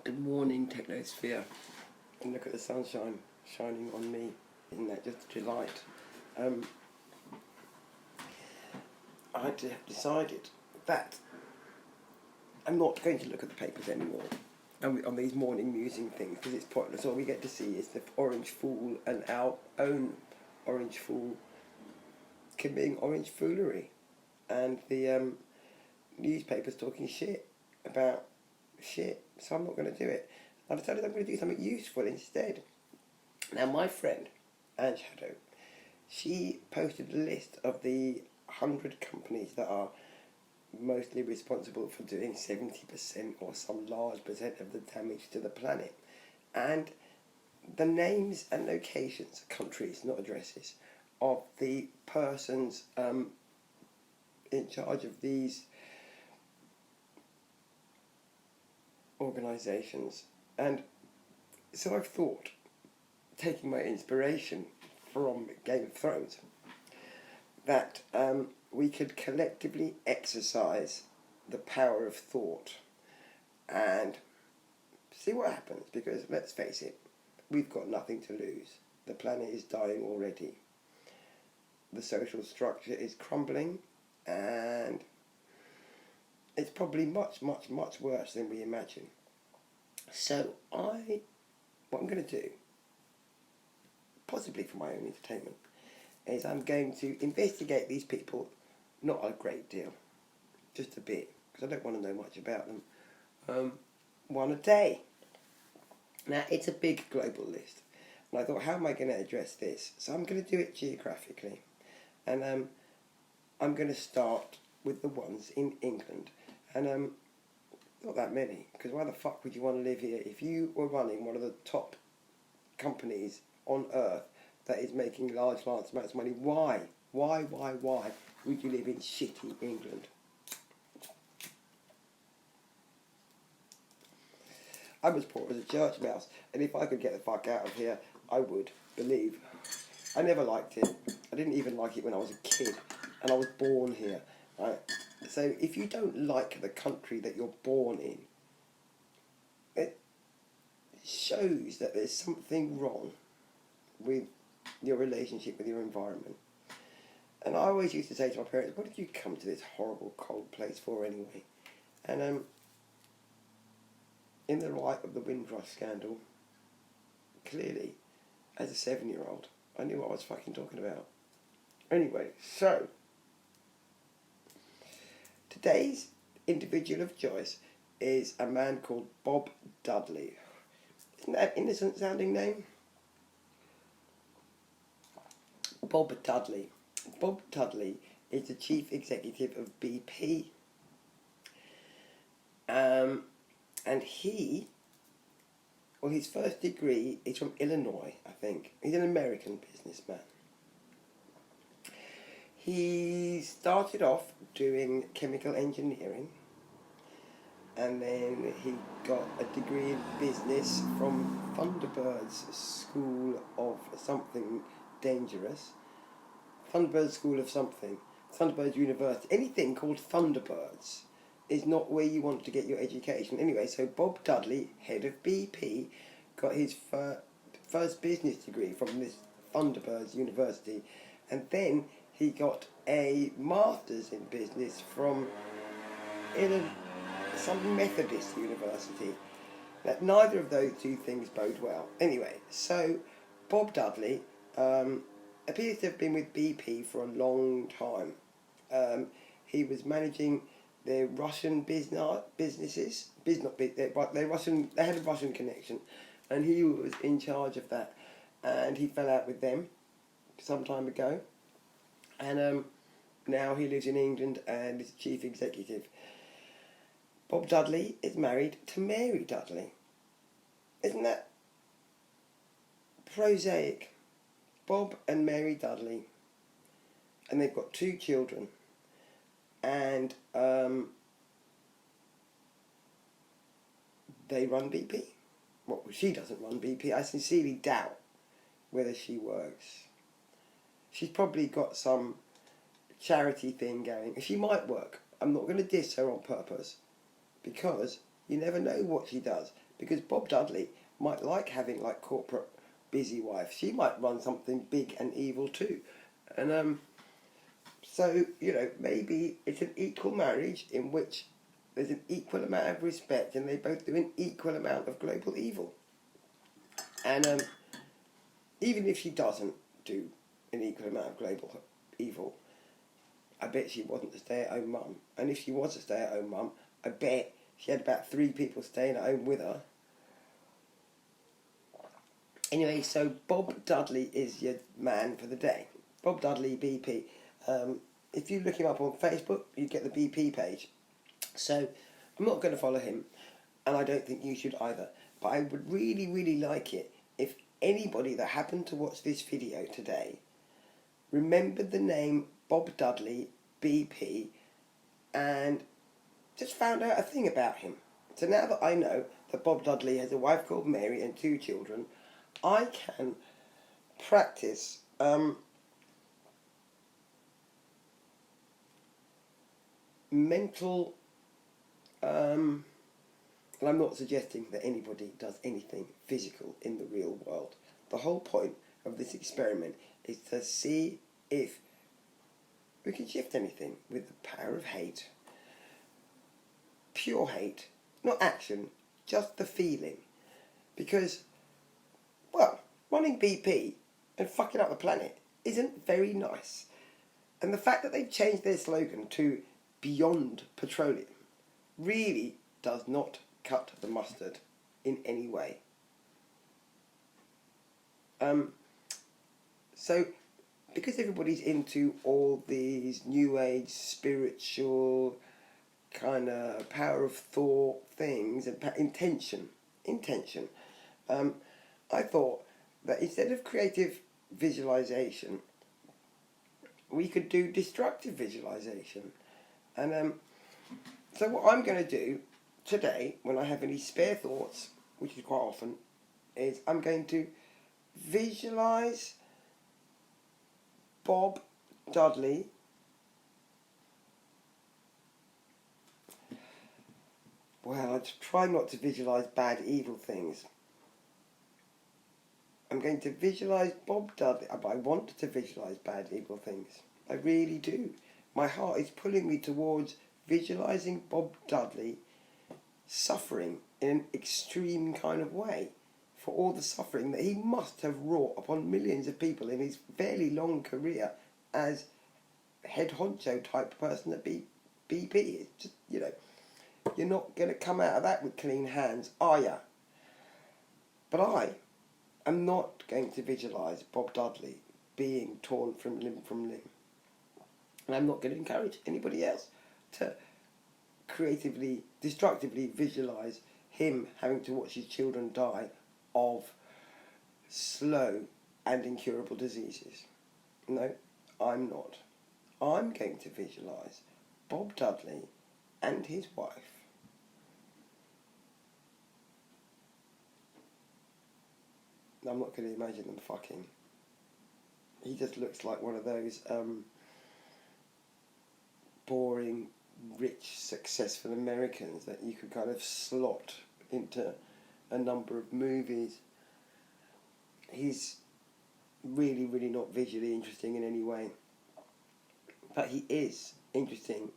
Good morning, Technosphere. And look at the sunshine shining on me. Isn't that just a delight? I have decided that I'm not going to look at the papers anymore on these morning musing things, because it's pointless. All we get to see is the orange fool and our own orange fool committing orange foolery, and the newspapers talking shit about shit. So I'm not going to do it. I decided I'm going to do something useful instead. Now, my friend Anne Shadow, she posted a list of the 100 companies that are mostly responsible for doing 70% or some large percent of the damage to the planet. And the names and locations, countries, not addresses, of the persons in charge of these organisations. And so I've thought, taking my inspiration from Game of Thrones, that we could collectively exercise the power of thought and see what happens, because let's face it, we've got nothing to lose. The planet is dying already. The social structure is crumbling, and it's probably much, much, much worse than we imagine. So what I'm going to do, possibly for my own entertainment, is I'm going to investigate these people, not a great deal, just a bit, because I don't want to know much about them, one a day. Now, it's a big global list, and I thought, how am I going to address this? So I'm going to do it geographically, and I'm going to start with the ones in England, and not that many, because why the fuck would you want to live here if you were running one of the top companies on earth that is making large amounts of money? Why would you live in shitty England? I'm as poor as a church mouse, and if I could get the fuck out of here, I would, believe. I never liked it. I didn't even like it when I was a kid, and I was born here, right? So if you don't like the country that you're born in, it shows that there's something wrong with your relationship with your environment. And I always used to say to my parents, what did you come to this horrible cold place for anyway? And in the light of the Windrush scandal, clearly, as a 7-year-old, I knew what I was fucking talking about. Anyway, so today's individual of choice is a man called Bob Dudley. Isn't that an innocent sounding name? Bob Dudley. Bob Dudley is the chief executive of BP. And his first degree is from Illinois, I think. He's an American businessman. He started off doing chemical engineering, and then he got a degree in business from Thunderbird's School of something dangerous. Thunderbird School of something. Thunderbird University. Anything called Thunderbirds is not where you want to get your education. Anyway, so Bob Dudley, head of BP, got his first business degree from this Thunderbirds University, and then he got a master's in business from some Methodist university. Now, neither of those two things bode well. Anyway, so Bob Dudley appears to have been with BP for a long time. He was managing their Russian businesses. They had a Russian connection, and he was in charge of that. And he fell out with them some time ago, and now he lives in England and is chief executive. Bob Dudley is married to Mary Dudley. Isn't that prosaic? Bob and Mary Dudley, and they've got 2 children, and they run BP. Well, she doesn't run BP. I sincerely doubt whether she works. She's probably got some charity thing going. She might work. I'm not going to diss her on purpose, because You never know what she does, because Bob Dudley might like having like corporate busy wife. She might run something big and evil too, and so maybe it's an equal marriage in which there's an equal amount of respect and they both do an equal amount of global evil. And even if she doesn't do an equal amount of global evil, I bet she wasn't a stay-at-home mum. And if she was a stay-at-home mum, I bet she had about 3 people staying at home with her. Anyway, so Bob Dudley is your man for the day. Bob Dudley, BP. If you look him up on Facebook, you get the BP page. So I'm not going to follow him, and I don't think you should either. But I would really, really like it if anybody that happened to watch this video today remembered the name Bob Dudley, BP, and just found out a thing about him. So now that I know that Bob Dudley has a wife called Mary and 2 children, I can practice mental, and I'm not suggesting that anybody does anything physical in the real world. The whole point of this experiment is to see if we can shift anything with the power of hate. Pure hate, not action, just the feeling. Because, well, running BP and fucking up the planet isn't very nice. And the fact that they've changed their slogan to Beyond Petroleum really does not cut the mustard in any way. So, because everybody's into all these new age spiritual kind of power of thought things and intention, I thought that instead of creative visualization, we could do destructive visualization. And so what I'm going to do today, when I have any spare thoughts, which is quite often, is I'm going to visualize Bob Dudley I try not to visualise bad, evil things. I'm going to visualise Bob Dudley. I want to visualise bad, evil things. I really do. My heart is pulling me towards visualising Bob Dudley suffering in an extreme kind of way for all the suffering that he must have wrought upon millions of people in his fairly long career as head honcho type person at BP. It's just, you're not going to come out of that with clean hands, are you? But I am not going to visualise Bob Dudley being torn from limb. And I'm not going to encourage anybody else to creatively, destructively visualise him having to watch his children die of slow and incurable diseases. No, I'm not. I'm going to visualise Bob Dudley and his wife I'm not going to imagine them fucking. He just looks like one of those boring, rich, successful Americans that you could kind of slot into a number of movies. He's really, really not visually interesting in any way. But he is interesting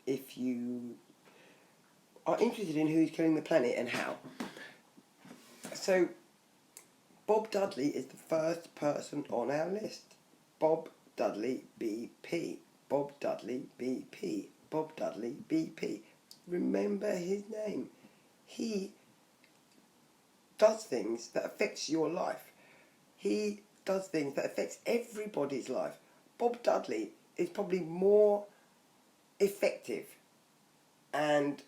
if you are interested in who's killing the planet and how. So, Bob Dudley is the first person on our list. Bob Dudley BP. Bob Dudley BP. Bob Dudley BP. Remember his name. He does things that affects your life. He does things that affects everybody's life. Bob Dudley is probably more effective and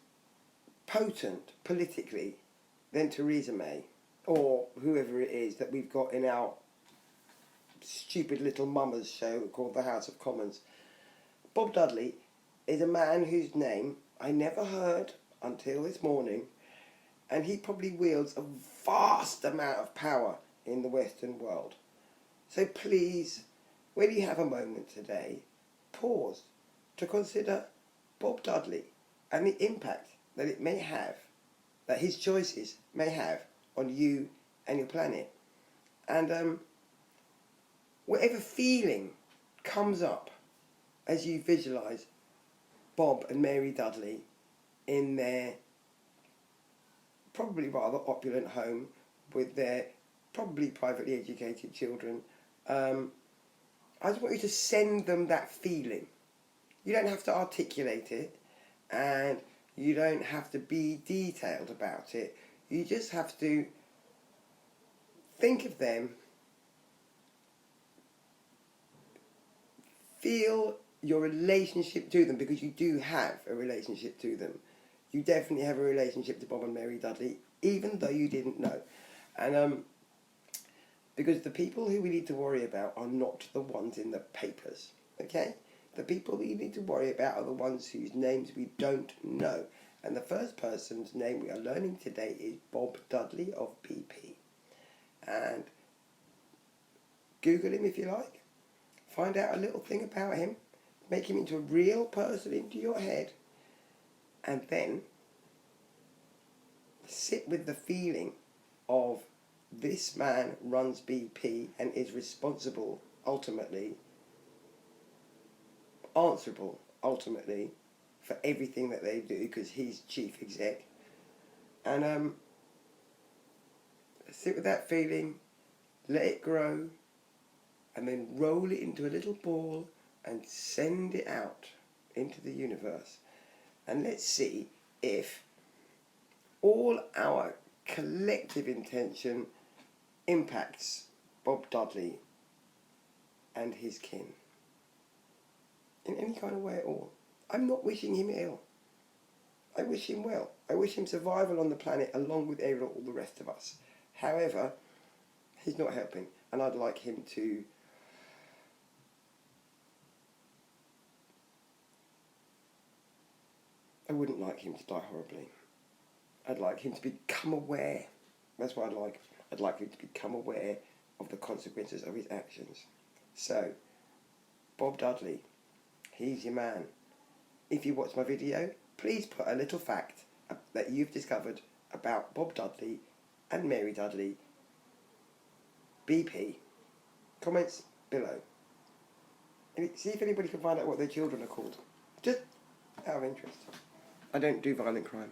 potent politically than Theresa May or whoever it is that we've got in our stupid little mummers show called the House of Commons. Bob Dudley is a man whose name I never heard until this morning, and he probably wields a vast amount of power in the Western world. So please, when you have a moment today, pause to consider Bob Dudley and the impact that it may have, that his choices may have on you and your planet. And whatever feeling comes up as you visualise Bob and Mary Dudley in their probably rather opulent home with their probably privately educated children, I just want you to send them that feeling. You don't have to articulate it, and you don't have to be detailed about it. You just have to think of them, feel your relationship to them, because you do have a relationship to them. You definitely have a relationship to Bob and Mary Dudley, even though you didn't know. And because the people who we need to worry about are not the ones in the papers, okay? The people that you need to worry about are the ones whose names we don't know. And the first person's name we are learning today is Bob Dudley of BP. And Google him if you like. Find out a little thing about him. Make him into a real person into your head. And then sit with the feeling of this man runs BP and is responsible, ultimately, answerable, ultimately, for everything that they do, because he's chief exec. And sit with that feeling, let it grow, and then roll it into a little ball and send it out into the universe. And let's see if all our collective intention impacts Bob Dudley and his kin in any kind of way at all. I'm not wishing him ill. I wish him well. I wish him survival on the planet along with all the rest of us. However, he's not helping, and I'd like him to I wouldn't like him to die horribly. I'd like him to become aware. That's what I'd like. I'd like him to become aware of the consequences of his actions. So, Bob Dudley, he's your man. If you watch my video, please put a little fact that you've discovered about Bob Dudley and Mary Dudley, BP. Comments below. And see if anybody can find out what their children are called. Just out of interest. I don't do violent crime.